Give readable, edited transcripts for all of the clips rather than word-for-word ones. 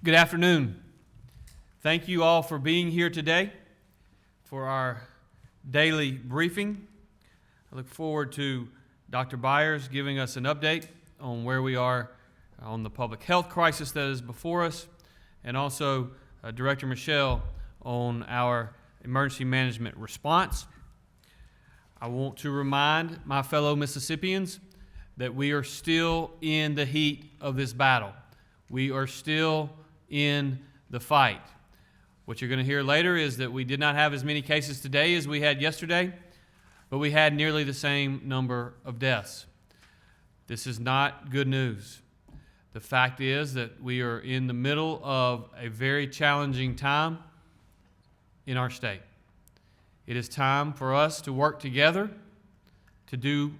Good afternoon. Thank you all for being here today for our daily briefing. I look forward to Dr. Byers giving us an update on where we are on the public health crisis that is before us, and also Director Michelle on our emergency management response. I want to remind my fellow Mississippians that we are still in the heat of this battle. We are still in the fight. What you're going to hear later is that we did not have as many cases today as we had yesterday, but we had nearly the same number of deaths. This is not good news. The fact is that we are in the middle of a very challenging time in our state. It is time for us to work together to do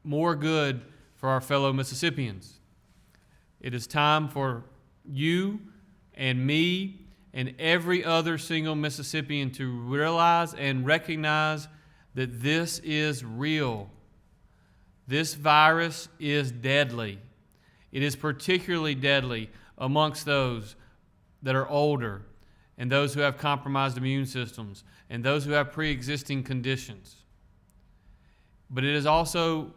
more good for our fellow Mississippians. It is time for you and me and every other single Mississippian to realize and recognize that this is real. This virus is deadly. It is particularly deadly amongst those that are older and those who have compromised immune systems and those who have pre-existing conditions. But it is also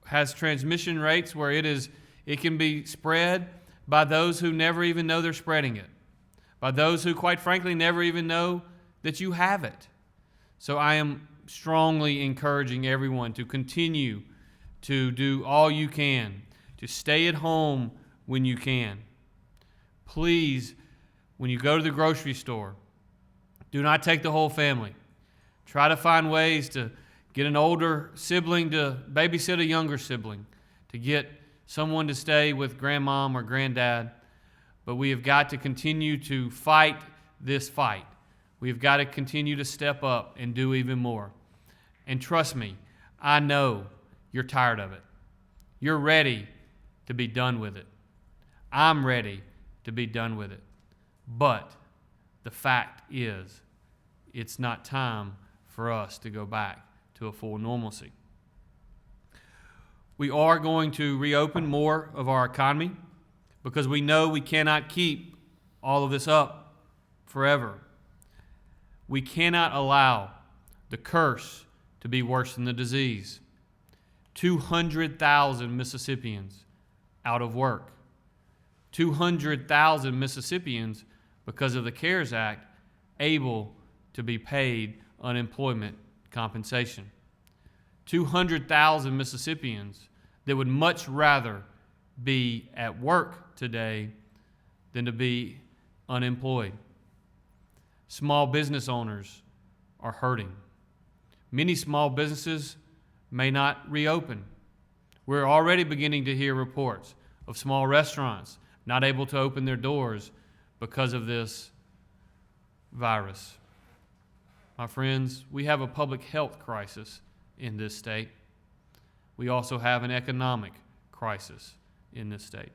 has transmission rates where it can be spread by those who never even know they're spreading it, by those who, quite frankly, never even know that you have it. So I am strongly encouraging everyone to continue to do all you can, to stay at home when you can. Please, when you go to the grocery store, do not take the whole family. Try to find ways to get an older sibling to babysit a younger sibling, to get someone to stay with grandmom or granddad. But we have got to continue to fight this fight. We've got to continue to step up and do even more. And trust me, I know you're tired of it. You're ready to be done with it. I'm ready to be done with it. But the fact is, it's not time for us to go back to a full normalcy. We are going to reopen more of our economy because we know we cannot keep all of this up forever. We cannot allow the curse to be worse than the disease. 200,000 Mississippians out of work. 200,000 Mississippians, because of the CARES Act, able to be paid unemployment compensation. 200,000 Mississippians that would much rather be at work today than to be unemployed. Small business owners are hurting. Many small businesses may not reopen. We're already beginning to hear reports of small restaurants not able to open their doors because of this virus. My friends, we have a public health crisis in this state. We also have an economic crisis in this state.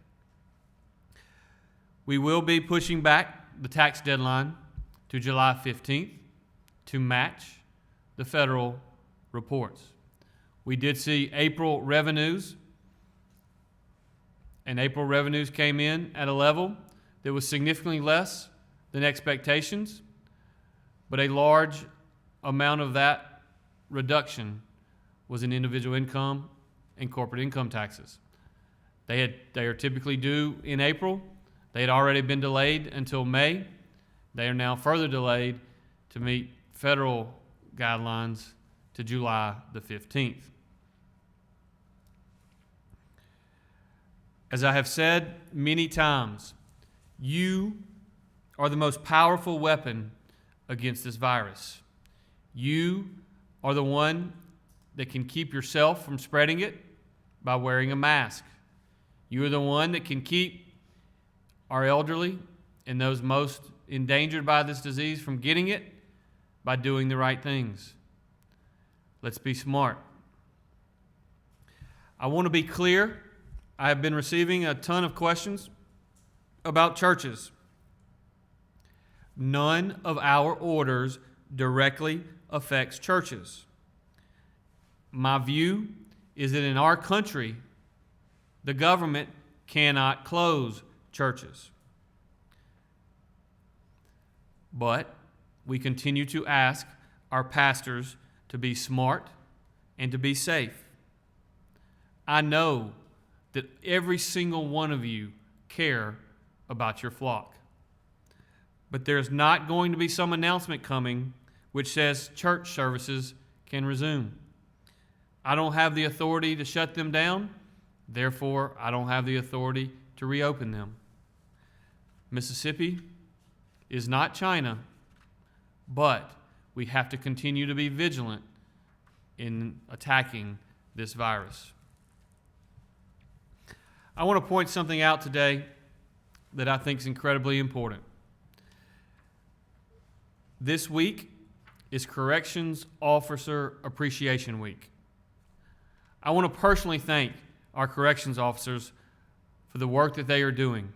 We will be pushing back the tax deadline to July 15th to match the federal reports. We did see April revenues, and April revenues came in at a level that was significantly less than expectations, but a large amount of that reduction was in individual income and corporate income taxes. They are typically due in April. They had already been delayed until May. They are now further delayed to meet federal guidelines to July the 15th. As I have said many times, you are the most powerful weapon against this virus. You are the one that can keep yourself from spreading it by wearing a mask. You are the one that can keep our elderly and those most endangered by this disease from getting it by doing the right things. Let's be smart. I want to be clear. I have been receiving a ton of questions about churches. None of our orders directly affects churches. My view is that in our country, the government cannot close churches. but we continue to ask our pastors to be smart and to be safe. I know that every single one of you care about your flock. But there's not going to be some announcement coming which says church services can resume. I don't have the authority to shut them down, therefore I don't have the authority to reopen them. Mississippi is not China, but we have to continue to be vigilant in attacking this virus. I want to point something out today that I think is incredibly important. This week is Corrections Officer Appreciation Week. I want to personally thank our corrections officers for the work that they are doing.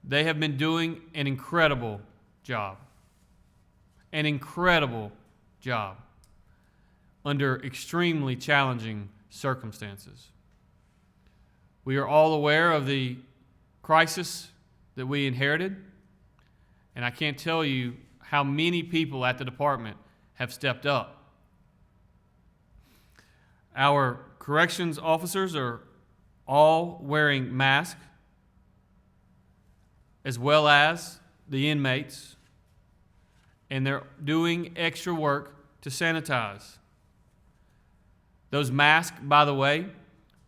They have been doing an incredible job. An incredible job under extremely challenging circumstances. We are all aware of the crisis that we inherited, and I can't tell you how many people at the department have stepped up. Our corrections officers are all wearing masks, as well as the inmates, and they're doing extra work to sanitize. Those masks, by the way,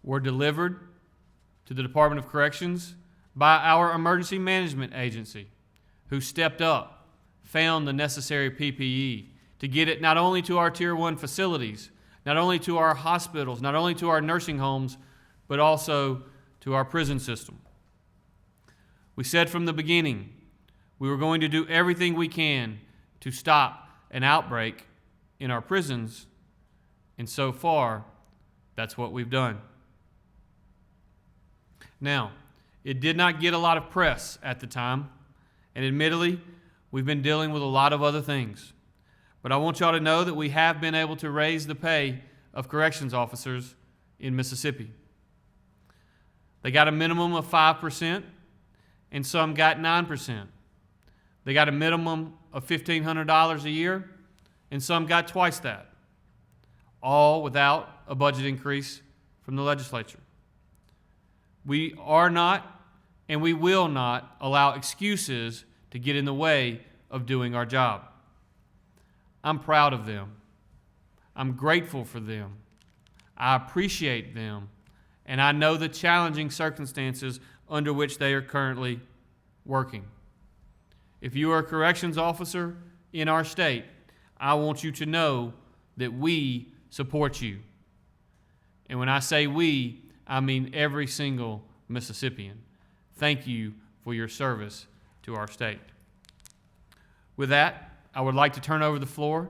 were delivered to the Department of Corrections by our emergency management agency, who stepped up, found the necessary PPE to get it not only to our Tier 1 facilities, not only to our hospitals, not only to our nursing homes, but also to our prison system. We said from the beginning we were going to do everything we can to stop an outbreak in our prisons, and so far, that's what we've done. Now, it did not get a lot of press at the time, and admittedly, we've been dealing with a lot of other things. But I want y'all to know that we have been able to raise the pay of corrections officers in Mississippi. They got a minimum of 5%, and some got 9%. They got a minimum of $1,500 a year, and some got twice that, all without a budget increase from the legislature. We are not, and we will not, allow excuses to get in the way of doing our job. I'm proud of them. I'm grateful for them. I appreciate them, and I know the challenging circumstances under which they are currently working. If you are a corrections officer in our state, I want you to know that we support you. And when I say we, I mean every single Mississippian. Thank you for your service to our state. With that, I would like to turn over the floor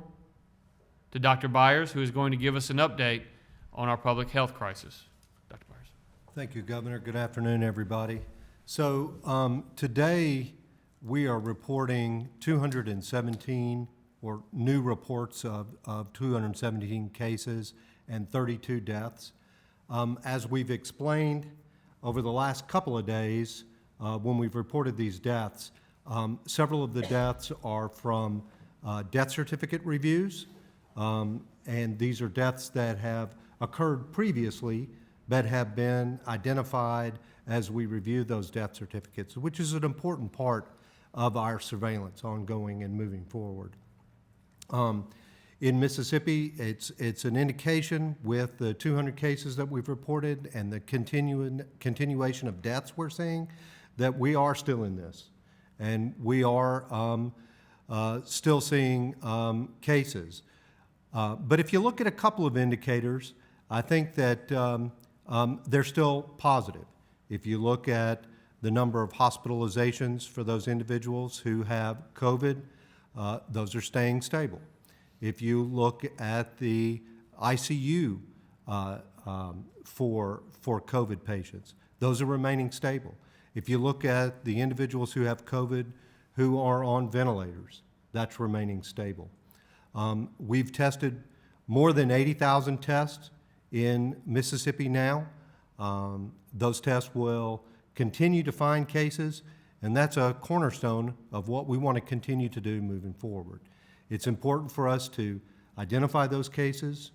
to Dr. Byers, who is going to give us an update on our public health crisis. Dr. Byers. Thank you, Governor. Good afternoon, everybody. So today we are reporting 217, or new reports of 217 cases and 32 deaths. As we've explained over the last couple of days, when we've reported these deaths, several of the deaths are from death certificate reviews, and these are deaths that have occurred previously but have been identified as we review those death certificates, which is an important part of our surveillance ongoing and moving forward. In Mississippi, it's an indication with the 200 cases that we've reported and the continuation of deaths we're seeing that we are still in this. And we are still seeing cases. But if you look at a couple of indicators, I think that they're still positive. If you look at the number of hospitalizations for those individuals who have COVID, those are staying stable. If you look at the ICU for COVID patients, those are remaining stable. If you look at the individuals who have COVID who are on ventilators, that's remaining stable. We've tested more than 80,000 tests in Mississippi now. Those tests will continue to find cases, And that's a cornerstone of what we want to continue to do moving forward. It's important for us to identify those cases,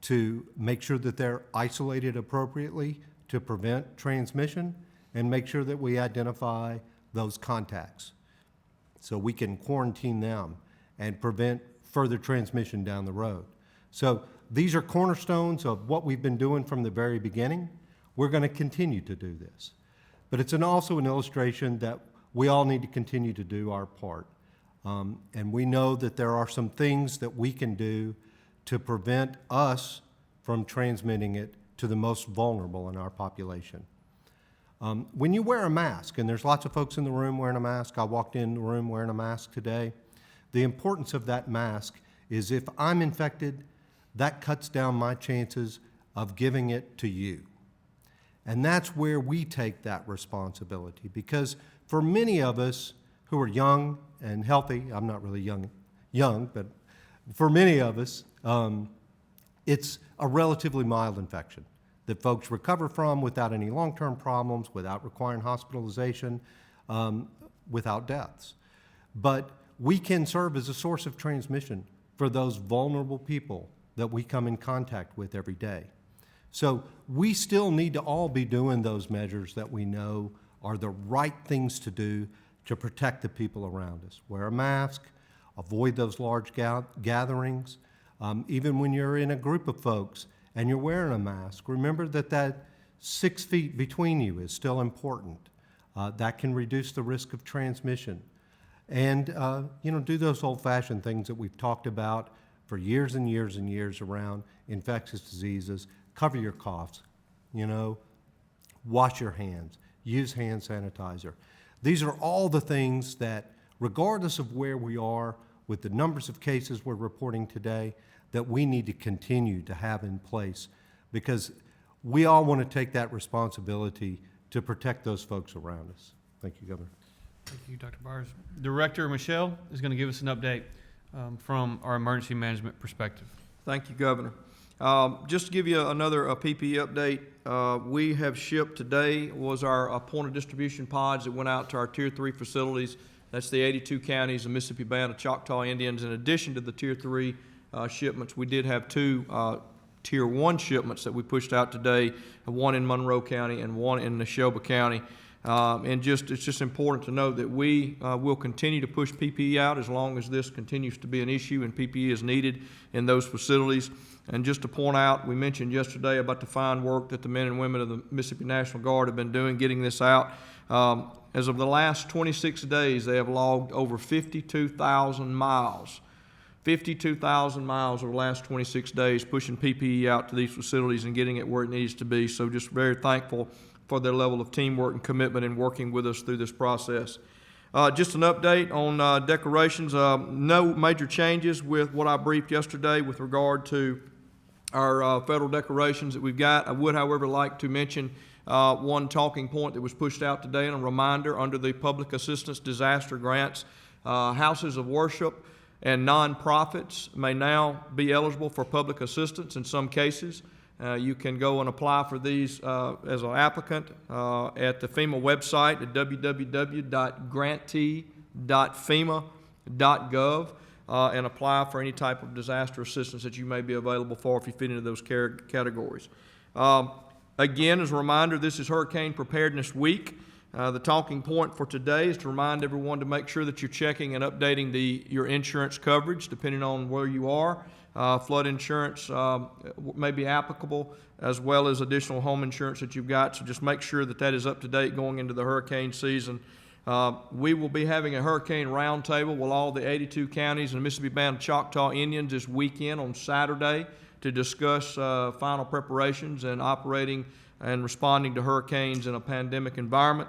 to make sure that they're isolated appropriately to prevent transmission, and make sure that we identify those contacts so we can quarantine them and prevent further transmission down the road. So these are cornerstones of what we've been doing from the very beginning. We're going to continue to do this. But it's also an illustration that we all need to continue to do our part. And we know that there are some things that we can do to prevent us from transmitting it to the most vulnerable in our population. When you wear a mask, and there's lots of folks in the room wearing a mask, I walked in the room wearing a mask today, the importance of that mask is if I'm infected, that cuts down my chances of giving it to you. And that's where we take that responsibility, because for many of us who are young and healthy, I'm not really young, but for many of us, it's a relatively mild infection that folks recover from without any long-term problems, without requiring hospitalization, without deaths. But we can serve as a source of transmission for those vulnerable people that we come in contact with every day. So we still need to all be doing those measures that we know are the right things to do to protect the people around us. Wear a mask, avoid those large gatherings. Even when you're in a group of folks and you're wearing a mask, remember that 6 feet between you is still important. That can reduce the risk of transmission. And do those old-fashioned things that we've talked about for years and years and years around infectious diseases. Cover your coughs, wash your hands, use hand sanitizer. These are all the things that, regardless of where we are with the numbers of cases we're reporting today, that we need to continue to have in place, because we all want to take that responsibility to protect those folks around us. Thank you, Governor. Thank you, Dr. Byers. Director Michelle is going to give us an update from our emergency management perspective. Thank you, Governor. Just to give you another PPE update, we have shipped today was our point of distribution pods that went out to our Tier 3 facilities. That's the 82 counties of Mississippi Band of Choctaw Indians. In addition to the Tier 3 shipments, we did have 2 Tier 1 shipments that we pushed out today, one in Monroe County and one in Neshoba County. It's just important to know that we will continue to push PPE out as long as this continues to be an issue and PPE is needed in those facilities. And just to point out, we mentioned yesterday about the fine work that the men and women of the Mississippi National Guard have been doing getting this out. As of the last 26 days, they have logged over 52,000 miles. 52,000 miles over the last 26 days pushing PPE out to these facilities and getting it where it needs to be. So just very thankful for their level of teamwork and commitment in working with us through this process. Just an update on decorations. No major changes with what I briefed yesterday with regard to our federal decorations that we've got. I would, however, like to mention one talking point that was pushed out today and a reminder under the Public Assistance Disaster Grants. Houses of worship and nonprofits may now be eligible for public assistance in some cases. You can go and apply for these as an applicant at the FEMA website at www.grantee.fema.gov and apply for any type of disaster assistance that you may be available for if you fit into those categories. Again, as a reminder, this is Hurricane Preparedness Week. The talking point for today is to remind everyone to make sure that you're checking and updating your insurance coverage depending on where you are. Flood insurance may be applicable, as well as additional home insurance that you've got. So just make sure that that is up to date going into the hurricane season. We will be having a hurricane roundtable with all the 82 counties and the Mississippi Band of Choctaw Indians this weekend on Saturday to discuss final preparations and operating and responding to hurricanes in a pandemic environment,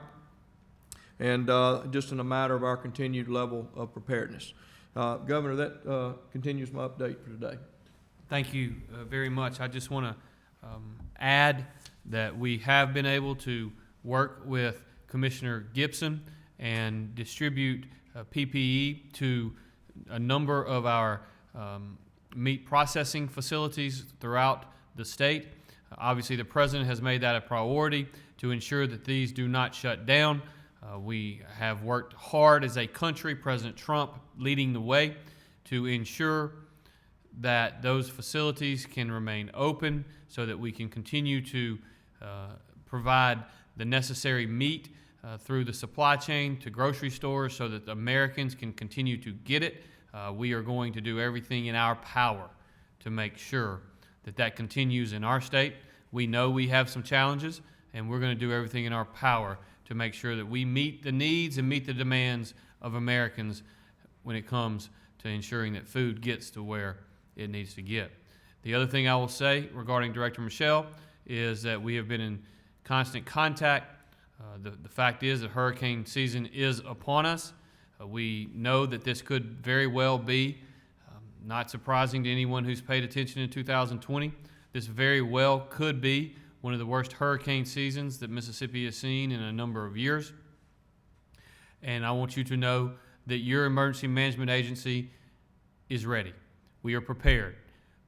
and just in a matter of our continued level of preparedness. Governor, that continues my update for today. Thank you very much. I just want to add that we have been able to work with Commissioner Gibson and distribute PPE to a number of our meat processing facilities throughout the state. Obviously, the President has made that a priority to ensure that these do not shut down. We have worked hard as a country, President Trump leading the way, to ensure that those facilities can remain open so that we can continue to provide the necessary meat through the supply chain to grocery stores so that Americans can continue to get it. We are going to do everything in our power to make sure that that continues in our state. We know we have some challenges, and we're going to do everything in our power to make sure that we meet the needs and meet the demands of Americans when it comes to ensuring that food gets to where it needs to get. The other thing I will say regarding Director Michelle is that we have been in constant contact. The fact is that hurricane season is upon us. We know that this could very well be, not surprising to anyone who's paid attention in 2020, this very well could be one of the worst hurricane seasons that Mississippi has seen in a number of years. And I want you to know that your emergency management agency is ready. We are prepared.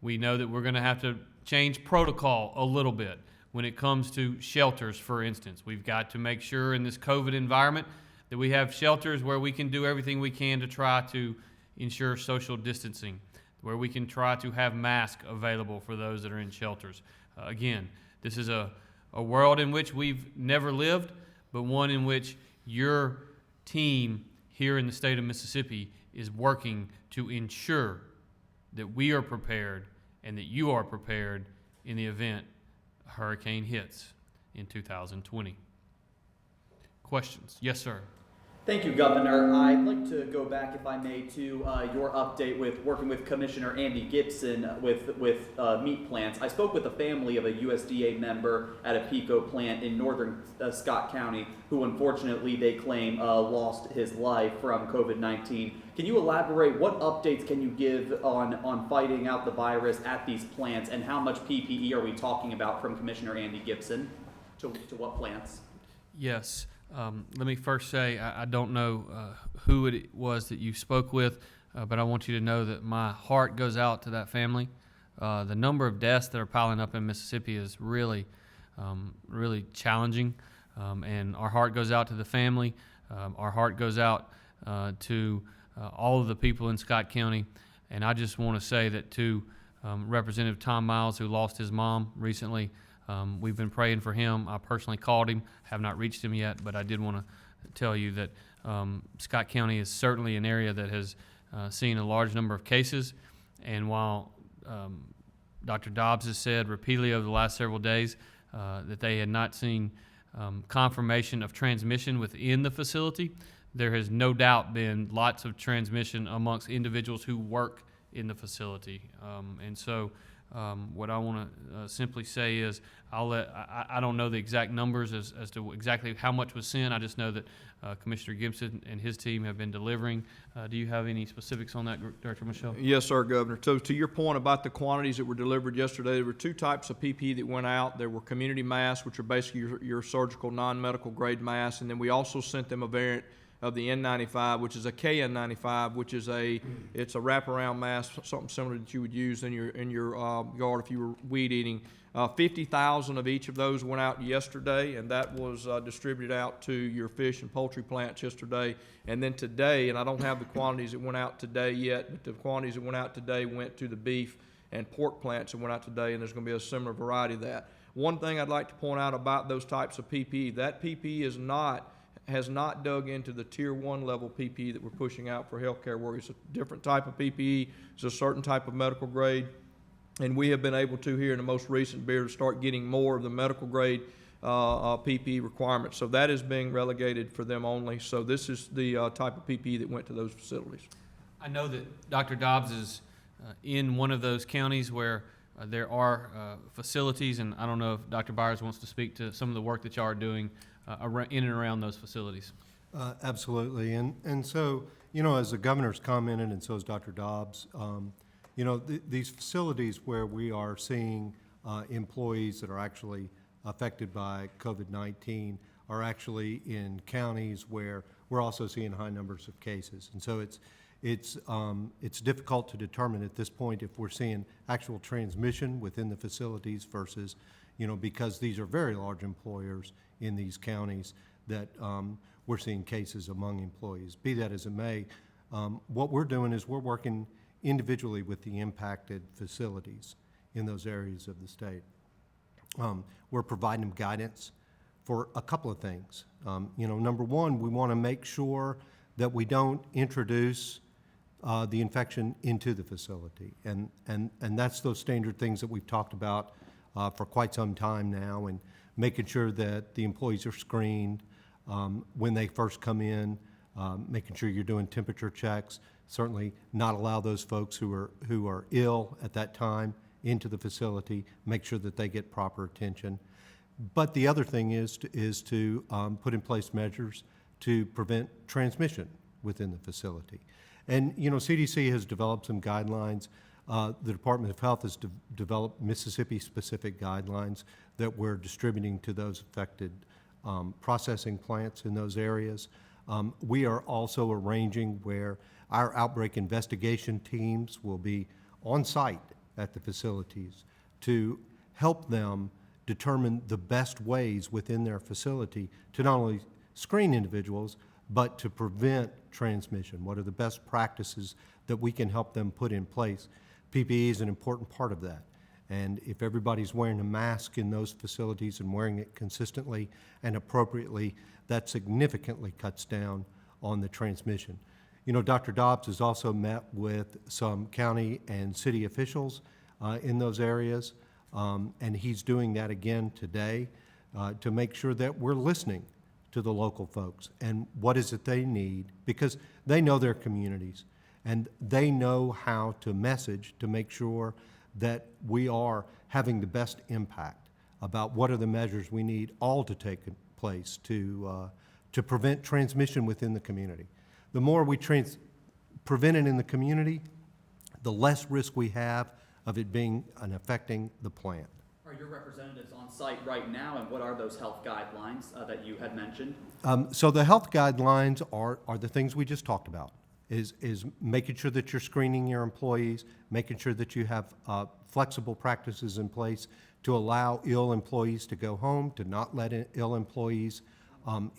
We know that we're going to have to change protocol a little bit when it comes to shelters, for instance. We've got to make sure in this COVID environment that we have shelters where we can do everything we can to try to ensure social distancing, where we can try to have masks available for those that are in shelters. Again, this is a world in which we've never lived, but one in which your team here in the state of Mississippi is working to ensure that we are prepared and that you are prepared in the event a hurricane hits in 2020. Questions? Yes, sir. Thank you, Governor. I'd like to go back, if I may, to your update with working with Commissioner Andy Gibson with meat plants. I spoke with the family of a USDA member at a PECO plant in northern Scott County who, unfortunately, they claim lost his life from COVID-19. Can you elaborate? What updates can you give on fighting out the virus at these plants, and how much PPE are we talking about from Commissioner Andy Gibson to what plants? Yes. Let me first say I don't know who it was that you spoke with, but I want you to know that my heart goes out to that family. The number of deaths that are piling up in Mississippi is really challenging, and our heart goes out to the family. Our heart goes out to all of the people in Scott County, and I just want to say that to Representative Tom Miles, who lost his mom recently, we've been praying for him. I personally called him, have not reached him yet, but I did want to tell you that Scott County is certainly an area that has seen a large number of cases. And while Dr. Dobbs has said repeatedly over the last several days that they had not seen confirmation of transmission within the facility, there has no doubt been lots of transmission amongst individuals who work in the facility. And so what I want to simply say is I don't know the exact numbers as to exactly how much was sent. I just know that Commissioner Gibson and his team have been delivering. Do you have any specifics on that, Director Michelle? Yes, sir, Governor. So to your point about the quantities that were delivered yesterday, there were two types of PPE that went out. There were community masks, which are basically your surgical non-medical grade masks, and then we also sent them a variant of the N95, which is a KN95, which is it's a wraparound mask, something similar that you would use in your yard if you were weed eating. 50,000 of each of those went out yesterday, and that was distributed out to your fish and poultry plants yesterday. And then today, and I don't have the quantities that went out today yet, but the quantities that went out today went to the beef and pork plants that went out today, and there's going to be a similar variety of that. One thing I'd like to point out about those types of PPE, that PPE has not dug into the tier 1 level PPE that we're pushing out for healthcare workers. It's a different type of PPE. It's a certain type of medical grade. And we have been able to, here in the most recent year, to start getting more of the medical grade PPE requirements. So that is being relegated for them only. So this is the type of PPE that went to those facilities. I know that Dr. Dobbs is in one of those counties where there are facilities, and I don't know if Dr. Byers wants to speak to some of the work that y'all are doing in and around those facilities. Absolutely. And so, as the governor's commented, and so has Dr. Dobbs, these facilities where we are seeing employees that are actually affected by COVID-19 are actually in counties where we're also seeing high numbers of cases. And so it's difficult to determine at this point if we're seeing actual transmission within the facilities versus, because these are very large employers in these counties, that we're seeing cases among employees. Be that as it may, what we're doing is we're working individually with the impacted facilities in those areas of the state. We're providing them guidance for a couple of things. Number one, we want to make sure that we don't introduce the infection into the facility. And that's those standard things that we've talked about for quite some time now, and making sure that the employees are screened when they first come in, making sure you're doing temperature checks, certainly not allow those folks who are ill at that time into the facility, make sure that they get proper attention. But the other thing is to put in place measures to prevent transmission within the facility. And, CDC has developed some guidelines. The Department of Health has developed Mississippi-specific guidelines that we're distributing to those affected processing plants in those areas. We are also arranging where our outbreak investigation teams will be on site at the facilities to help them determine the best ways within their facility to not only screen individuals, but to prevent transmission. What are the best practices that we can help them put in place? PPE is an important part of that. And if everybody's wearing a mask in those facilities and wearing it consistently and appropriately, that significantly cuts down on the transmission. Dr. Dobbs has also met with some county and city officials in those areas, and he's doing that again today to make sure that we're listening to the local folks and what is it they need, because they know their communities and they know how to message to make sure that we are having the best impact about what are the measures we need all to take place to prevent transmission within the community. The more we prevent it in the community, the less risk we have of it being and affecting the plant. Are your representatives on site right now, and what are those health guidelines that you had mentioned? So the health guidelines are the things we just talked about, is making sure that you're screening your employees, making sure that you have flexible practices in place to allow ill employees to go home, to not let ill employees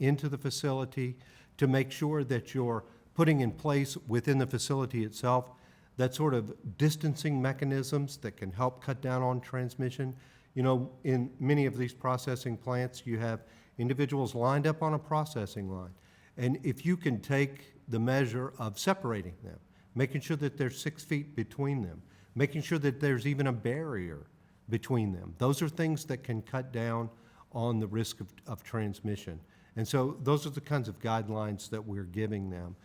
into the facility, to make sure that you're putting in place within the facility itself that sort of distancing mechanisms that can help cut down on transmission. In many of these processing plants, you have individuals lined up on a processing line. And if you can take the measure of separating them, making sure that there's 6 feet between them, making sure that there's even a barrier between them, those are things that can cut down on the risk of transmission. And so those are the kinds of guidelines that we're giving them.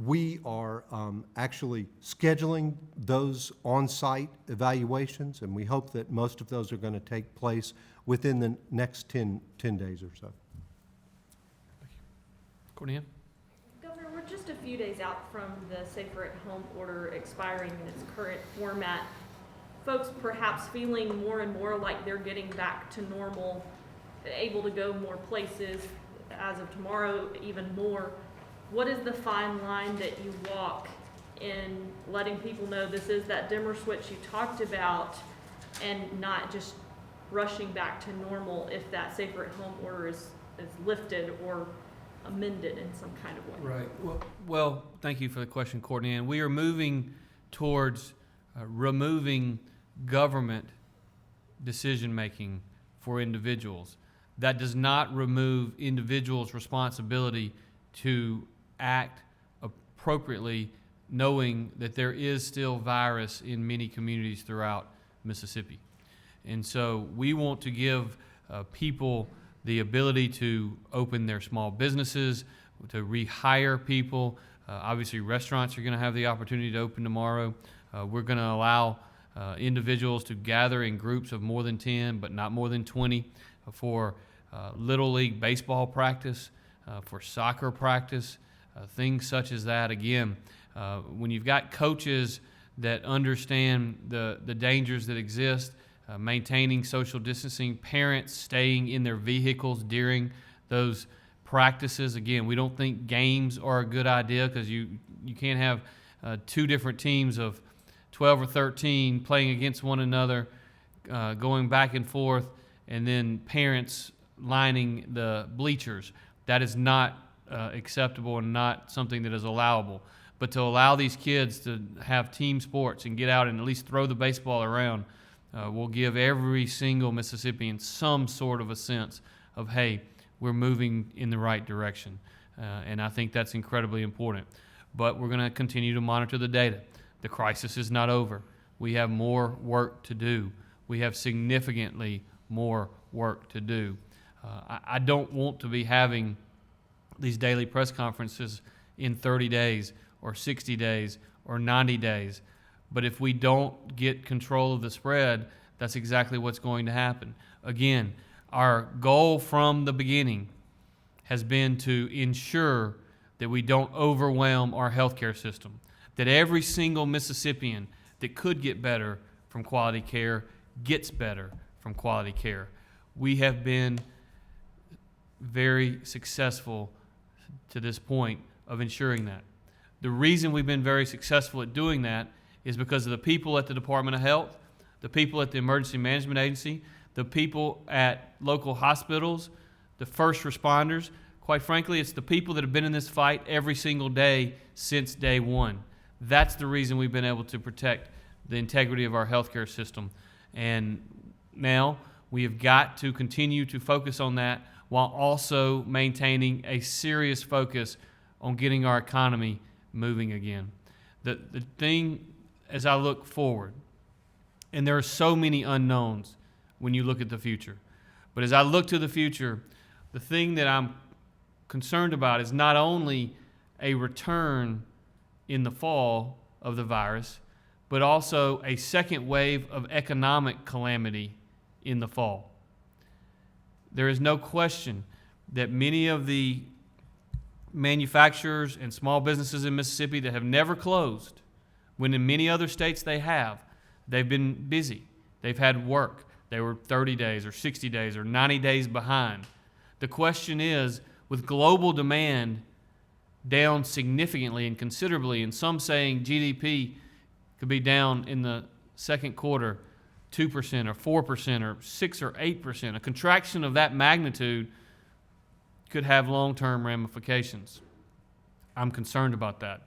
We are actually scheduling those on-site evaluations, and we hope that most of those are going to take place within the next 10 days or so. Courtney? Governor, we're just a few days out from the Safer at Home order expiring in its current format. Folks perhaps feeling more and more like they're getting back to normal, able to go more places, as of tomorrow, even more. What is the fine line that you walk in letting people know this is that dimmer switch you talked about, and not just rushing back to normal if that Safer at Home order is lifted or amended in some kind of way? Right. Well, thank you for the question, Courtney. And we are moving towards removing government decision-making for individuals. That does not remove individuals' responsibility to act appropriately, knowing that there is still virus in many communities throughout Mississippi. And so we want to give people the ability to open their small businesses, to rehire people. Obviously, restaurants are going to have the opportunity to open tomorrow. We're going to allow individuals to gather in groups of more than 10, but not more than 20 for Little League baseball practice, for soccer practice, things such as that. Again, when you've got coaches that understand the dangers that exist, maintaining social distancing, parents staying in their vehicles during those practices. Again, we don't think games are a good idea because you can't have two different teams of 12 or 13 playing against one another, going back and forth, and then parents lining the bleachers. That is not acceptable and not something that is allowable. But to allow these kids to have team sports and get out and at least throw the baseball around will give every single Mississippian some sort of a sense of, hey, we're moving in the right direction. And I think that's incredibly important. But we're going to continue to monitor the data. The crisis is not over. We have more work to do. We have significantly more work to do. I don't want to be having these daily press conferences in 30 days or 60 days or 90 days. But if we don't get control of the spread, that's exactly what's going to happen. Again, our goal from the beginning has been to ensure that we don't overwhelm our healthcare system, that every single Mississippian that could get better from quality care gets better from quality care. We have been very successful to this point of ensuring that. The reason we've been very successful at doing that is because of the people at the Department of Health, the people at the Emergency Management Agency, the people at local hospitals, the first responders. Quite frankly, it's the people that have been in this fight every single day since day one. That's the reason we've been able to protect the integrity of our healthcare system. And now we have got to continue to focus on that while also maintaining a serious focus on getting our economy moving again. The thing, as I look forward, and there are so many unknowns when you look at the future, but as I look to the future, the thing that I'm concerned about is not only a return in the fall of the virus, but also a second wave of economic calamity in the fall. There is no question that many of the manufacturers and small businesses in Mississippi that have never closed, when in many other states they have, they've been busy. They've had work. They were 30 days or 60 days or 90 days behind. The question is, with global demand down significantly and considerably, and some saying GDP could be down in the second quarter 2% or 4% or 6 or 8%, a contraction of that magnitude could have long-term ramifications. I'm concerned about that.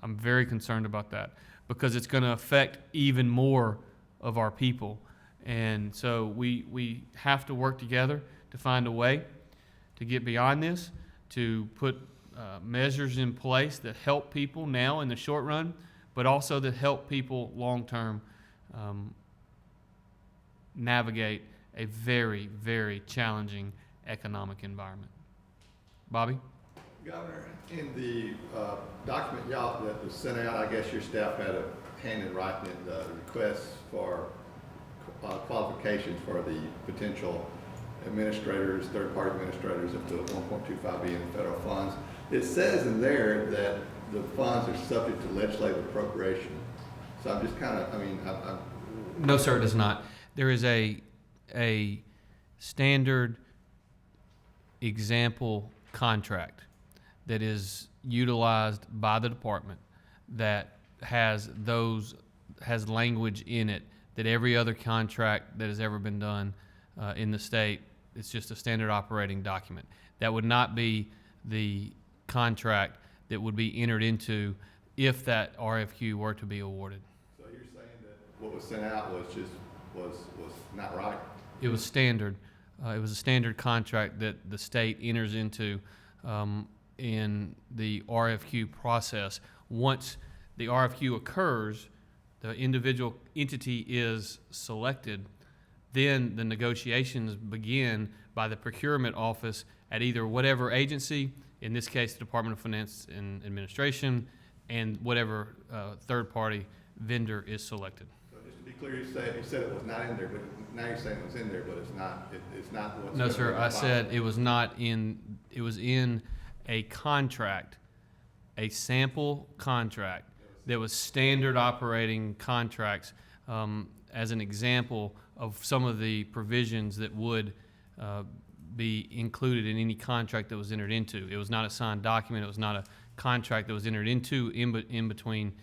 I'm very concerned about that because it's going to affect even more of our people. And so we have to work together to find a way to get beyond this, to put measures in place that help people now in the short run, but also that help people long-term navigate a very, very challenging economic environment. Bobby? Governor, in the document y'all that was sent out, I guess your staff had a hand in writing the requests for qualifications for the potential administrators, third-party administrators up to $1.25 billion in federal funds. It says in there that the funds are subject to legislative appropriation. So I'm just kind of, I'm No, sir, it does not. There is a standard example contract that is utilized by the department that has language in it that every other contract that has ever been done in the state, it's just a standard operating document. That would not be the contract that would be entered into if that RFQ were to be awarded. So you're saying that what was sent out was not right? It was standard. It was a standard contract that the state enters into in the RFQ process. Once the RFQ occurs, the individual entity is selected, then the negotiations begin by the procurement office at either whatever agency, in this case the Department of Finance and Administration, and whatever third-party vendor is selected. So just to be clear, you said it was not in there, but now you're saying it was in there, but it's not. It's not what's. No, sir. I said it was not in. It was in a contract, a sample contract that was standard operating contracts as an example of some of the provisions that would be included in any contract that was entered into. It was not a signed document. It was not a contract that was entered into in between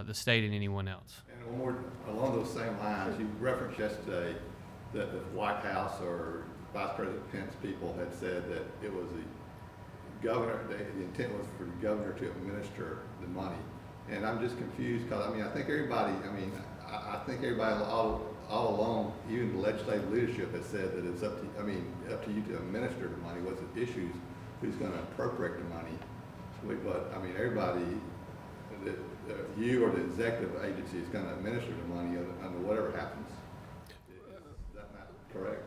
the state and anyone else. And one more along those same lines, you referenced yesterday that the White House or Vice President Pence people had said that it was the governor, the intent was for the governor to administer the money. And I'm just confused because, I mean, I think everybody all along, even the legislative leadership has said that it's up to you to administer the money. What's the issues? Who's going to appropriate the money? But, I mean, everybody, you or the executive agency is going to administer the money under whatever happens. Is that not correct?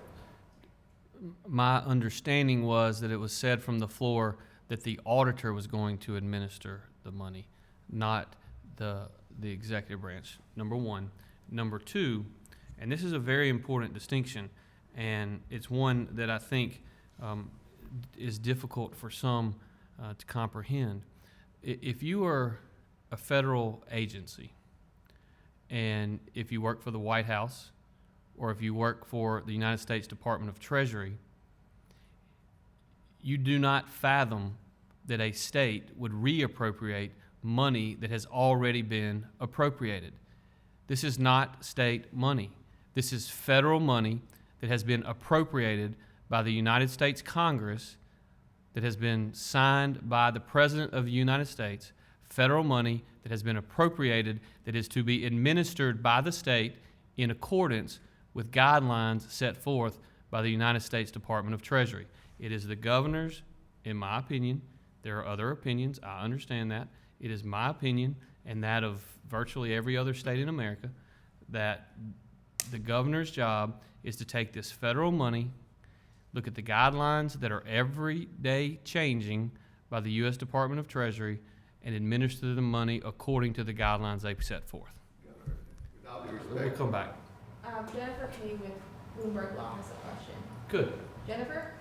My understanding was that it was said from the floor that the auditor was going to administer the money, not the executive branch, number one. Number two, and this is a very important distinction, and it's one that I think is difficult for some to comprehend. If you are a federal agency, and if you work for the White House, or if you work for the United States Department of Treasury, you do not fathom that a state would reappropriate money that has already been appropriated. This is not state money. This is federal money that has been appropriated by the United States Congress, that has been signed by the President of the United States, federal money that has been appropriated, that is to be administered by the state in accordance with guidelines set forth by the United States Department of Treasury. It is the governor's, in my opinion, there are other opinions, I understand that. It is my opinion, and that of virtually every other state in America, that the governor's job is to take this federal money, look at the guidelines that are every day changing by the U.S. Department of Treasury, and administer the money according to the guidelines they've set forth. With all due We'll respect, come back. Jennifer Kay with Bloomberg Law has a question. Good. Jennifer?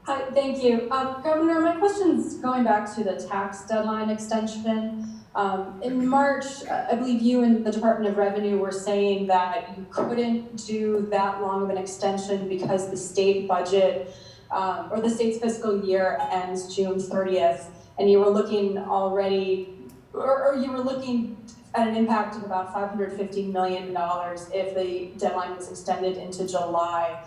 Hi, thank you. Governor, my question's going back to the tax deadline extension. In March, I believe you and the Department of Revenue were saying that you couldn't do that long of an extension because the state budget or the state's fiscal year ends June 30th, and you were looking already, or you were looking at an impact of about $550 million if the deadline was extended into July.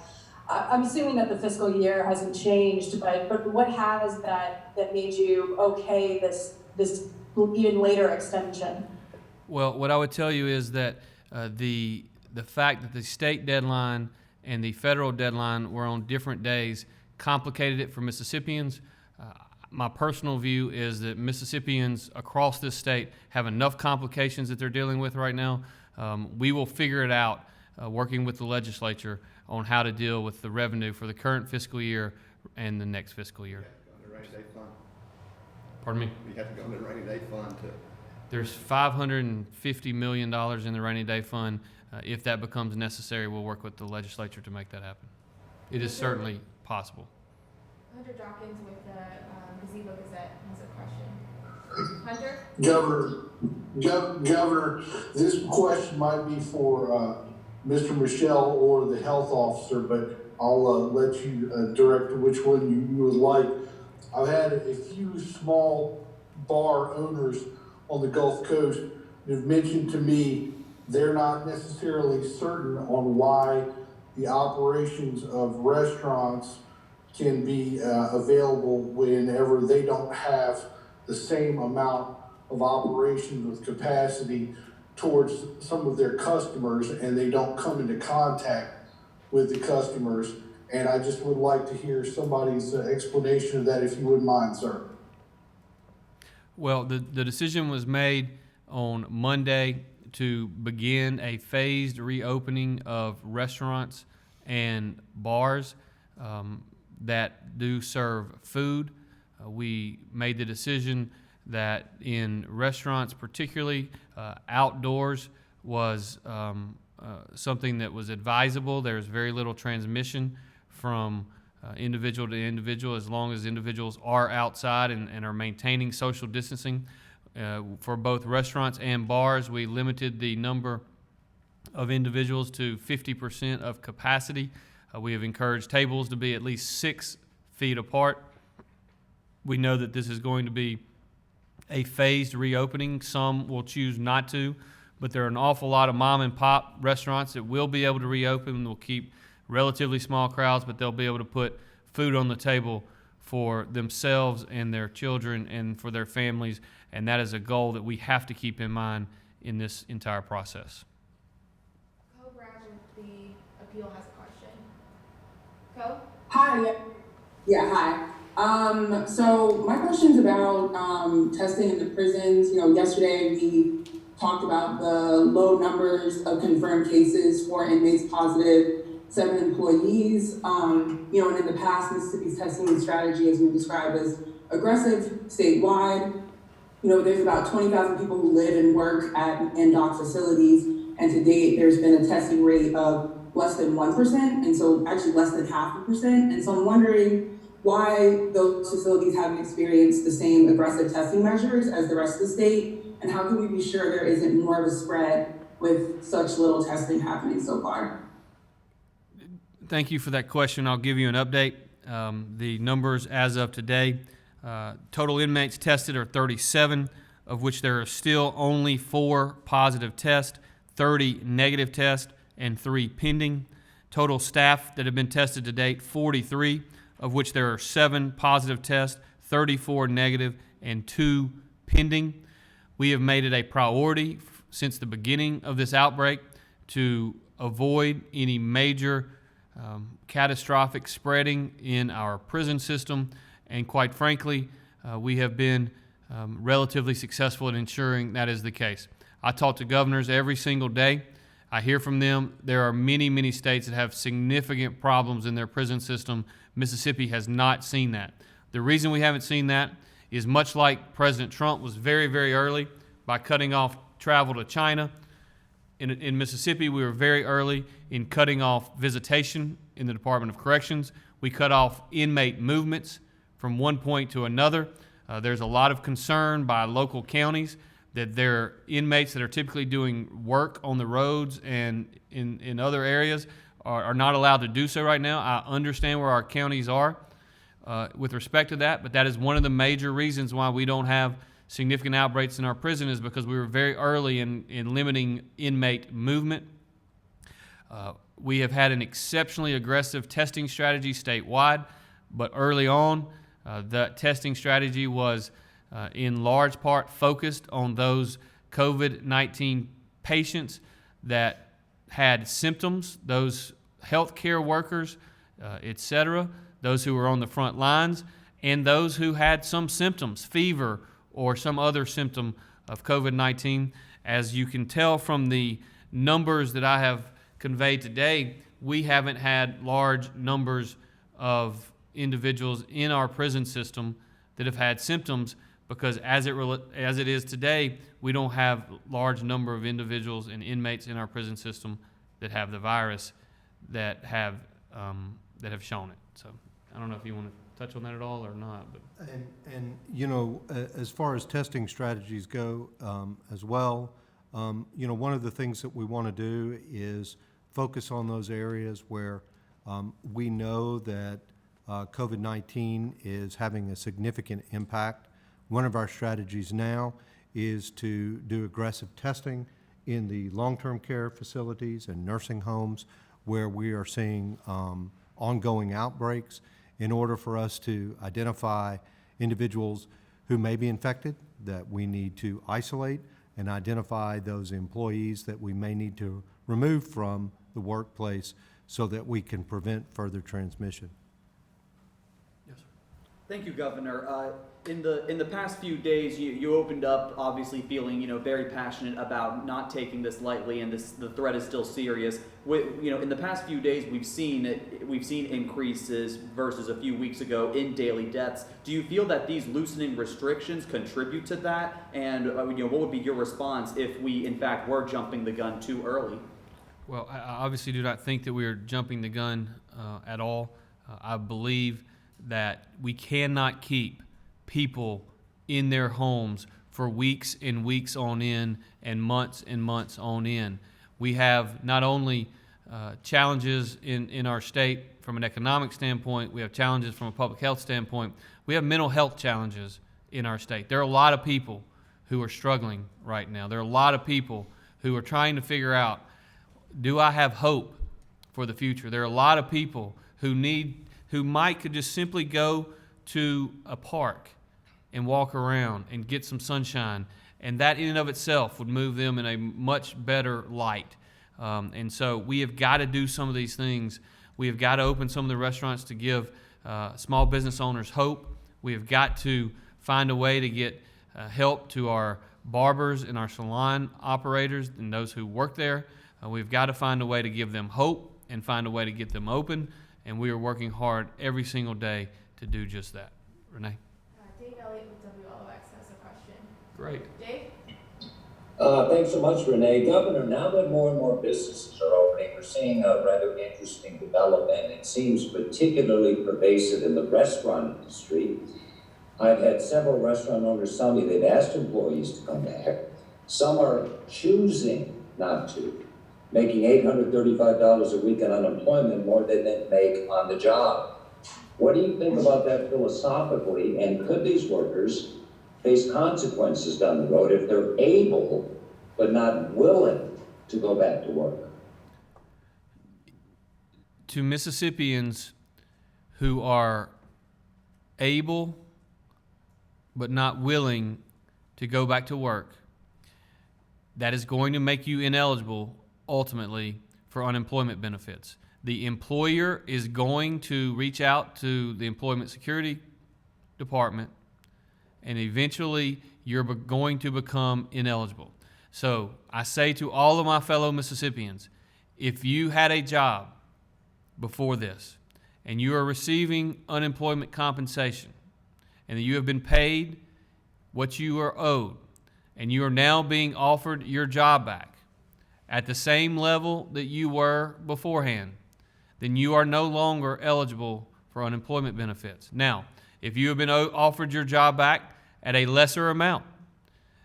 I'm assuming that the fiscal year hasn't changed, but what has that made you okay this even later extension? Well, what I would tell you is that the fact that the state deadline and the federal deadline were on different days complicated it for Mississippians. My personal view is that Mississippians across this state have enough complications that they're dealing with right now. We will figure it out working with the legislature on how to deal with the revenue for the current fiscal year and the next fiscal year. the rainy day fund, Pardon me? you have to go into the rainy day fund to. There's $550 million in the rainy day fund. If that becomes necessary, we'll work with the legislature to make that happen. It is certainly possible. Hunter Dawkins with the Gazebo Gazette has a question. Hunter? Governor, this question might be for Mr. Michelle or the health officer, but I'll let you direct which one you would like. I've had a few small bar owners on the Gulf Coast who've mentioned to me they're not necessarily certain on why the operations of restaurants can be available whenever they don't have the same amount of operations with capacity towards some of their customers, and they don't come into contact with the customers. And I just would like to hear somebody's explanation of that, if you wouldn't mind, sir. Well, the decision was made on Monday to begin a phased reopening of restaurants and bars that do serve food. We made the decision that in restaurants particularly, outdoors was something that was advisable. There's very little transmission from individual to individual as long as individuals are outside and are maintaining social distancing. For both restaurants and bars, we limited the number of individuals to 50% of capacity. We have encouraged tables to be at least 6 feet apart. We know that this is going to be a phased reopening. Some will choose not to, but there are an awful lot of mom and pop restaurants that will be able to reopen and will keep relatively small crowds, but they'll be able to put food on the table for themselves and their children and for their families, and that is a goal that we have to keep in mind in this entire process. Co-Brad with the appeal has a question. Co? Hi. Yeah, hi. So my question's about testing in the prisons. You know, yesterday we talked about the low numbers of confirmed cases for inmates positive, 7 employees. You know, and in the past, Mississippi's testing strategy has been described as aggressive statewide. You know, there's about 20,000 people who live and work at NDOC facilities, and to date, there's been a testing rate of less than 1%, and so actually less than 0.5%. And so I'm wondering why those facilities haven't experienced the same aggressive testing measures as the rest of the state, and how can we be sure there isn't more of a spread with such little testing happening so far? Thank you for that question. I'll give you an update. The numbers as of today, total inmates tested are 37, of which there are still only 4 positive tests, 30 negative tests, and 3 pending. Total staff that have been tested to date, 43, of which there are 7 positive tests, 34 negative, and 2 pending. We have made it a priority since the beginning of this outbreak to avoid any major catastrophic spreading in our prison system, and quite frankly, we have been relatively successful in ensuring that is the case. I talk to governors every single day. I hear from them. There are many, many states that have significant problems in their prison system. Mississippi has not seen that. The reason we haven't seen that is much like President Trump was very, very early by cutting off travel to China. In Mississippi, we were very early in cutting off visitation in the Department of Corrections. We cut off inmate movements from one point to another. There's a lot of concern by local counties that their inmates that are typically doing work on the roads and in other areas are not allowed to do so right now. I understand where our counties are with respect to that, but that is one of the major reasons why we don't have significant outbreaks in our prison, is because we were very early in limiting inmate movement. We have had an exceptionally aggressive testing strategy statewide, but early on, that testing strategy was in large part focused on those COVID-19 patients that had symptoms, those healthcare workers, et cetera, those who were on the front lines, and those who had some symptoms, fever or some other symptom of COVID-19. As you can tell from the numbers that I have conveyed today, we haven't had large numbers of individuals in our prison system that have had symptoms, because as it is today, we don't have large number of individuals and inmates in our prison system that have the virus that have shown it. So I don't know if you want to touch on that at all or not. But And you know, as far as testing strategies go as well, you know, one of the things that we want to do is focus on those areas where we know that COVID-19 is having a significant impact. One of our strategies now is to do aggressive testing in the long-term care facilities and nursing homes where we are seeing ongoing outbreaks, in order for us to identify individuals who may be infected that we need to isolate, and identify those employees that we may need to remove from the workplace so that we can prevent further transmission. Thank you, Governor. In the past few days, you opened up, obviously feeling very passionate about not taking this lightly, and the threat is still serious. In the past few days, we've seen increases versus a few weeks ago in daily deaths. Do you feel that these loosening restrictions contribute to that? And what would be your response if we, in fact, were jumping the gun too early? Well, I obviously do not think that we are jumping the gun at all. I believe that we cannot keep people in their homes for weeks and weeks on end and months on end. We have not only challenges in our state from an economic standpoint, we have challenges from a public health standpoint, we have mental health challenges in our state. There are a lot of people who are struggling right now. There are a lot of people who are trying to figure out, do I have hope for the future. There are a lot of people who could just simply go to a park and walk around and get some sunshine, and that in and of itself would move them in a much better light. And so we have got to do some of these things. We have got to open some of the restaurants to give small business owners hope. We have got to find a way to get help to our barbers and our salon operators and those who work there. We've got to find a way to give them hope and find a way to get them open, and we are working hard every single day to do just that. Renee? Dave Elliott with WLOX has a question. Great. Dave? Thanks so much, Renee. Governor, now that more and more businesses are opening, we're seeing a rather interesting development. It seems particularly pervasive in the restaurant industry. I've had several restaurant owners tell me they've asked employees to come back. Some are choosing not to, making $835 a week in unemployment, more than they make on the job. What do you think about that philosophically, and could these workers face consequences down the road if they're able but not willing to go back to work? To Mississippians who are able but not willing to go back to work, that is going to make you ineligible ultimately for unemployment benefits. The employer is going to reach out to the Employment Security Department, and eventually you're going to become ineligible. So I say to all of my fellow Mississippians, if you had a job before this and you are receiving unemployment compensation and you have been paid what you are owed and you are now being offered your job back at the same level that you were beforehand, then you are no longer eligible for unemployment benefits. Now, if you have been offered your job back at a lesser amount,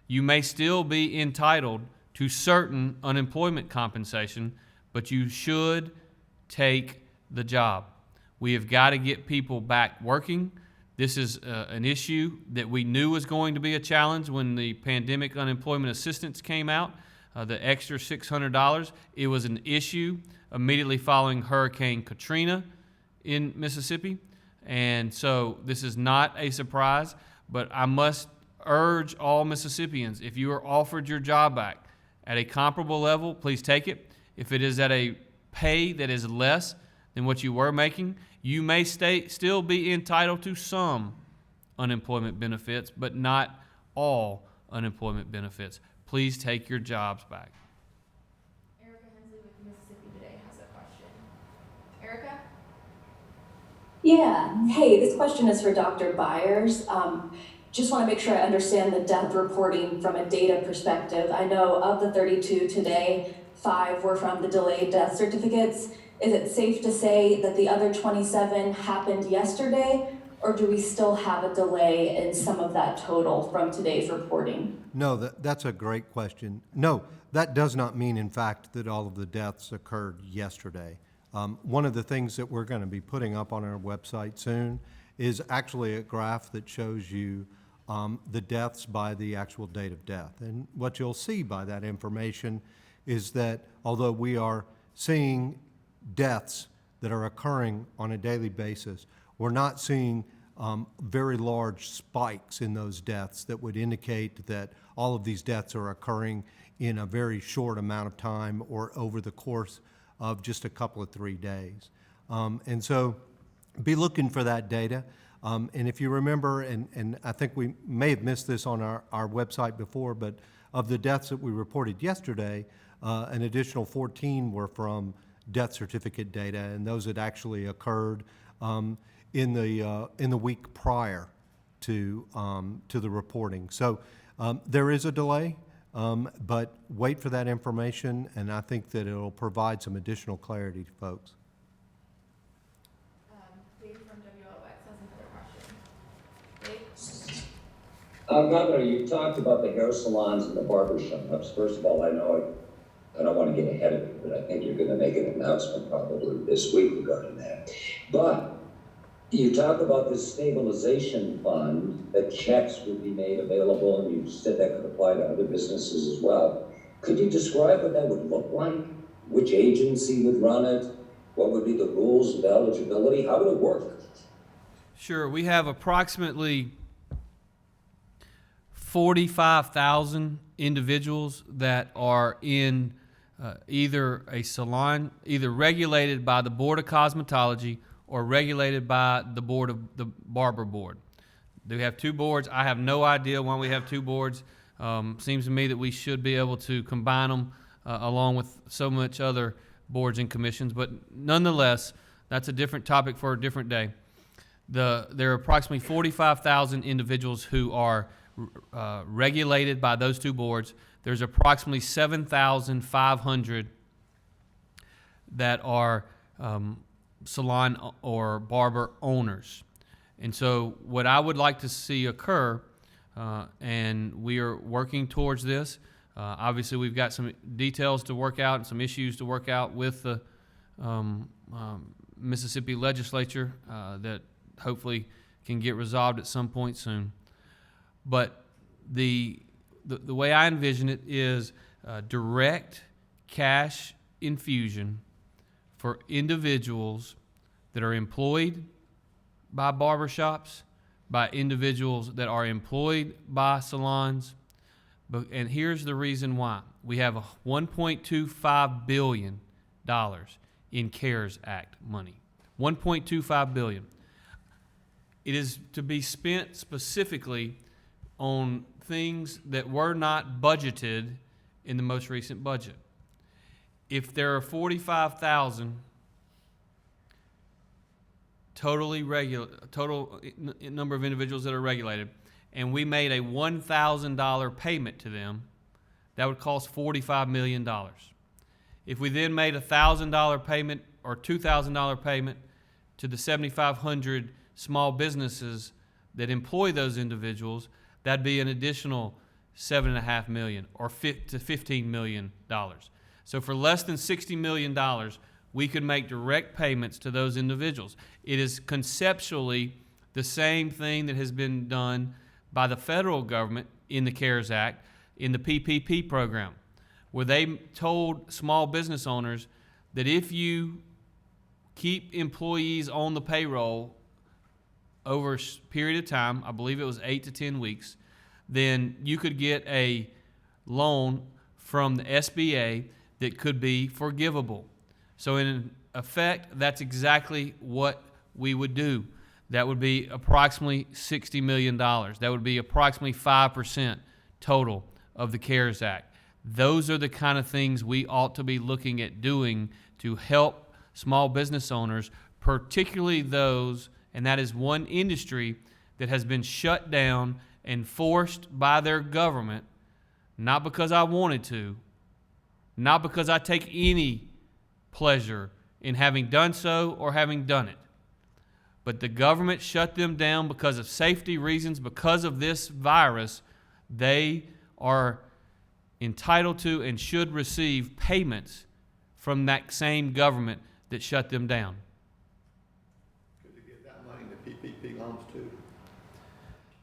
you may still be entitled to certain unemployment compensation, but you should take the job. We have got to get people back working. This is an issue that we knew was going to be a challenge when the pandemic unemployment assistance came out, the extra $600. It was an issue immediately following Hurricane Katrina in Mississippi. And so this is not a surprise, but I must urge all Mississippians, if you are offered your job back at a comparable level, please take it. If it is at a pay that is less than what you were making, you may still be entitled to some unemployment benefits, but not all unemployment benefits. Please take your jobs back. Erica Hensley with Mississippi Today has a question. Erica? Yeah. Hey, this question is for Dr. Byers. Just want to make sure I understand the death reporting from a data perspective. I know of the 32 today, 5 were from the delayed death certificates. Is it safe to say that the other 27 happened yesterday, or do we still have a delay in some of that total from today's reporting? No, that's a great question. No, that does not mean, in fact, that all of the deaths occurred yesterday. One of the things that we're going to be putting up on our website soon is actually a graph that shows you the deaths by the actual date of death. And what you'll see by that information is that although we are seeing deaths that are occurring on a daily basis, we're not seeing very large spikes in those deaths that would indicate that all of these deaths are occurring in a very short amount of time or over the course of just a couple of 3 days. And so be looking for that data. And if you remember, and I think we may have missed this on our website before, but of the deaths that we reported yesterday, an additional 14 were from death certificate data, and those had actually occurred in the week prior to the reporting. So there is a delay, but wait for that information, and I think that it'll provide some additional clarity to folks. Dave from WLOX has another question. Dave? Governor, you talked about the hair salons and the barber shops. First of all, I don't want to get ahead of you, but I think you're going to make an announcement probably this week regarding that. But you talk about this stabilization fund, that checks would be made available, and you said that could apply to other businesses as well. Could you describe what that would look like? Which agency would run it? What would be the rules of eligibility? How would it work? Sure. We have approximately 45,000 individuals that are in either a salon, either regulated by the Board of Cosmetology or regulated by the Barber Board. We have two boards. I have no idea why we have two boards. Seems to me that we should be able to combine them along with so much other boards and commissions, but nonetheless, that's a different topic for a different day. There are approximately 45,000 individuals who are regulated by those two boards. There's approximately 7,500 that are salon or barber owners. And so what I would like to see occur, and we are working towards this, obviously we've got some details to work out and some issues to work out with the Mississippi legislature that hopefully can get resolved at some point soon. But the way I envision it is direct cash infusion for individuals that are employed by barbershops, by individuals that are employed by salons. And here's the reason why. We have $1.25 billion in CARES Act money. $1.25 billion. It is to be spent specifically on things that were not budgeted in the most recent budget. If there are 45,000 total number of individuals that are regulated, and we made a $1,000 payment to them, that would cost $45 million. If we then made a $1,000 payment or $2,000 payment to the 7,500 small businesses that employ those individuals, that'd be an additional $7.5 million or to $15 million. So for less than $60 million, we could make direct payments to those individuals. It is conceptually the same thing that has been done by the federal government in the CARES Act, in the PPP program, where they told small business owners that if you keep employees on the payroll over a period of time, I believe it was 8 to 10 weeks, then you could get a loan from the SBA that could be forgivable. So in effect, that's exactly what we would do. That would be approximately $60 million. That would be approximately 5% total of the CARES Act. Those are the kind of things we ought to be looking at doing to help small business owners, particularly those, and that is one industry that has been shut down and forced by their government, not because I wanted to, not because I take any pleasure in having done so or having done it. But the government shut them down because of safety reasons, because of this virus. They are entitled to and should receive payments from that same government that shut them down. Could they get that money in the PPP loans too?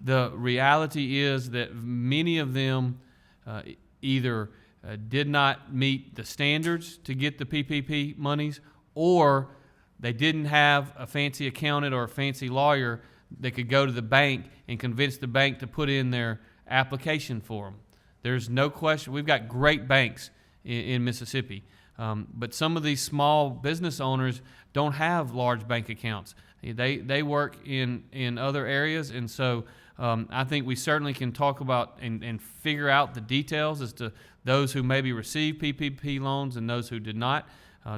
The reality is that many of them either did not meet the standards to get the PPP monies, or they didn't have a fancy accountant or a fancy lawyer that could go to the bank and convince the bank to put in their application for them. There's no question. We've got great banks in Mississippi, but some of these small business owners don't have large bank accounts. They work in other areas, and so I think we certainly can talk about and figure out the details as to those who maybe received PPP loans and those who did not.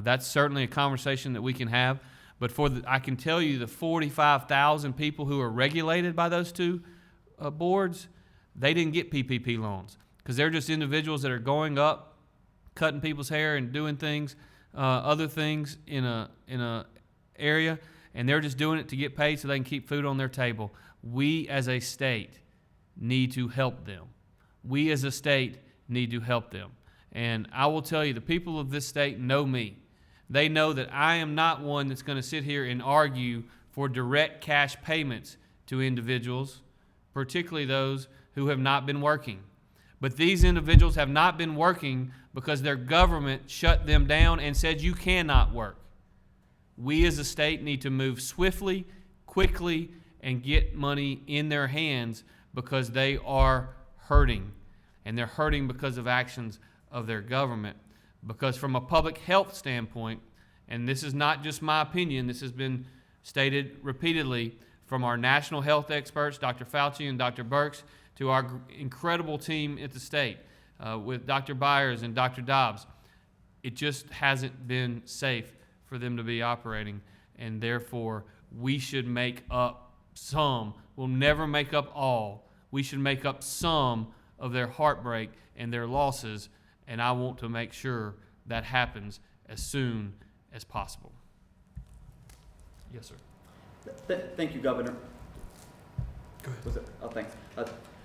That's certainly a conversation that we can have. But I can tell you the 45,000 people who are regulated by those two boards, they didn't get PPP loans because they're just individuals that are going up, cutting people's hair and doing things, other things in a area, and they're just doing it to get paid so they can keep food on their table. We as a state need to help them. We as a state need to help them. And I will tell you, the people of this state know me. They know that I am not one that's going to sit here and argue for direct cash payments to individuals, particularly those who have not been working. But these individuals have not been working because their government shut them down and said you cannot work. We as a state need to move swiftly, quickly, and get money in their hands because they are hurting. And they're hurting because of actions of their government. Because from a public health standpoint, and this is not just my opinion, this has been stated repeatedly from our national health experts, Dr. Fauci and Dr. Birx, to our incredible team at the state with Dr. Byers and Dr. Dobbs. It just hasn't been safe for them to be operating, and therefore we should make up some. We'll never make up all. We should make up some of their heartbreak and their losses, and I want to make sure that happens as soon as possible. Yes, sir. Thank you, Governor. Go ahead. Was it? Oh, thanks.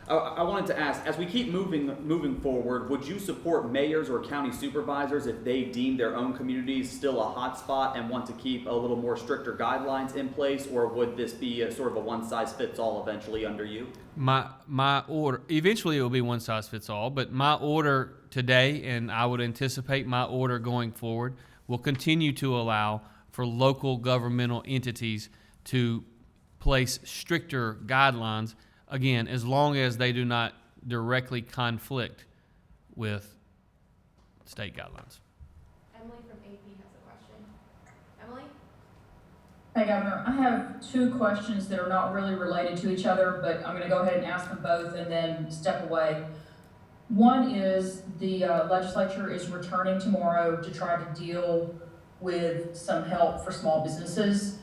I wanted to ask, as we keep moving forward, would you support mayors or county supervisors if they deem their own communities still a hotspot and want to keep a little more stricter guidelines in place, or would this be a sort of a one-size-fits-all eventually under you? My order, eventually it will be one size fits all, but my order today, and I would anticipate my order going forward, will continue to allow for local governmental entities to place stricter guidelines, again, as long as they do not directly conflict with state guidelines. Emily from AP has a question. Emily? Hey, Governor, I have two questions that are not really related to each other, but I'm going to go ahead and ask them both and then step away. One is the legislature is returning tomorrow to try to deal with some help for small businesses.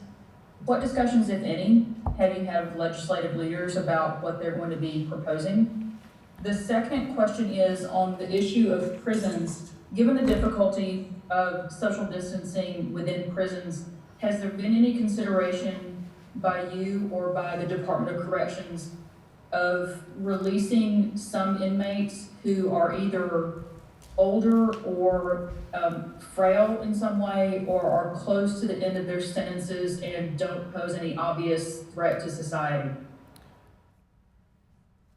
What discussions, if any, have you had with legislative leaders about what they're going to be proposing? The second question is on the issue of prisons. Given the difficulty of social distancing within prisons, has there been any consideration by you or by the Department of Corrections of releasing some inmates who are either older or frail in some way, or are close to the end of their sentences and don't pose any obvious threat to society?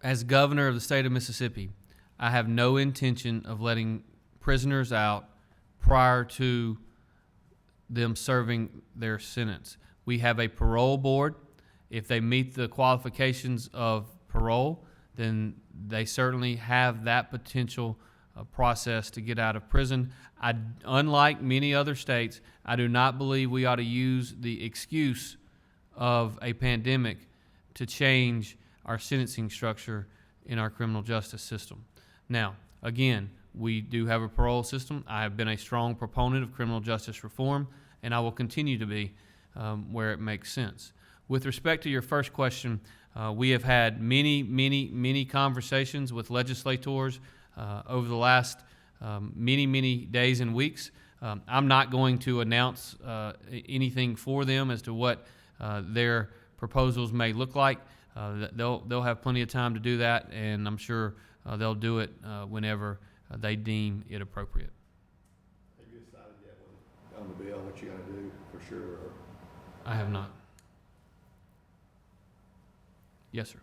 As governor of the state of Mississippi, I have no intention of letting prisoners out prior to them serving their sentence. We have a parole board. If they meet the qualifications of parole, then they certainly have that potential process to get out of prison. Unlike many other states, I do not believe we ought to use the excuse of a pandemic to change our sentencing structure in our criminal justice system. Now, again, we do have a parole system. I have been a strong proponent of criminal justice reform, and I will continue to be where it makes sense. With respect to your first question, we have had many conversations with legislators over the last many days and weeks. I'm not going to announce anything for them as to what their proposals may look like. They'll have plenty of time to do that, and I'm sure they'll do it whenever they deem it appropriate. Have you decided yet on the bill what you're going to do for sure? Or? I have not. Yes, sir.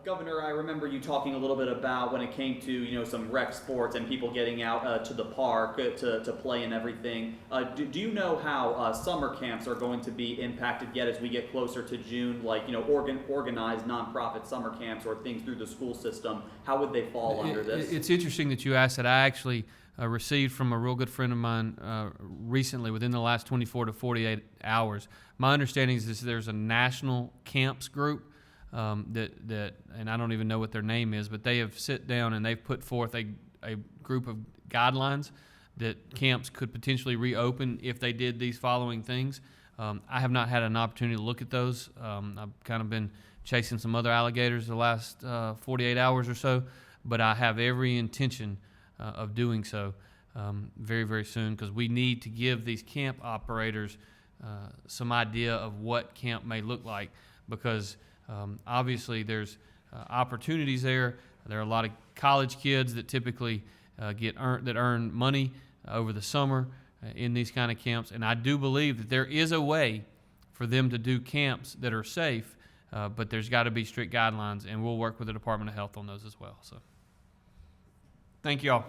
Governor, I remember you talking a little bit about when it came to, some rec sports and people getting out to the park to play and everything. Do you know how summer camps are going to be impacted yet as we get closer to June? Like, organized nonprofit summer camps or things through the school system. How would they fall under this? It's interesting that you asked that. I actually received from a real good friend of mine recently, within the last 24 to 48 hours. My understanding is there's a national camps group that and I don't even know what their name is, but they have sit down and they've put forth a group of guidelines that camps could potentially reopen if they did these following things. I have not had an opportunity to look at those. I've kind of been chasing some other alligators the last 48 hours or so, but I have every intention of doing so very soon, because we need to give these camp operators some idea of what camp may look like, because obviously there's opportunities there. There are a lot of college kids that typically earn money over the summer in these kind of camps, and I do believe that there is a way for them to do camps that are safe, but there's got to be strict guidelines, and we'll work with the Department of Health on those as well. So, thank you all.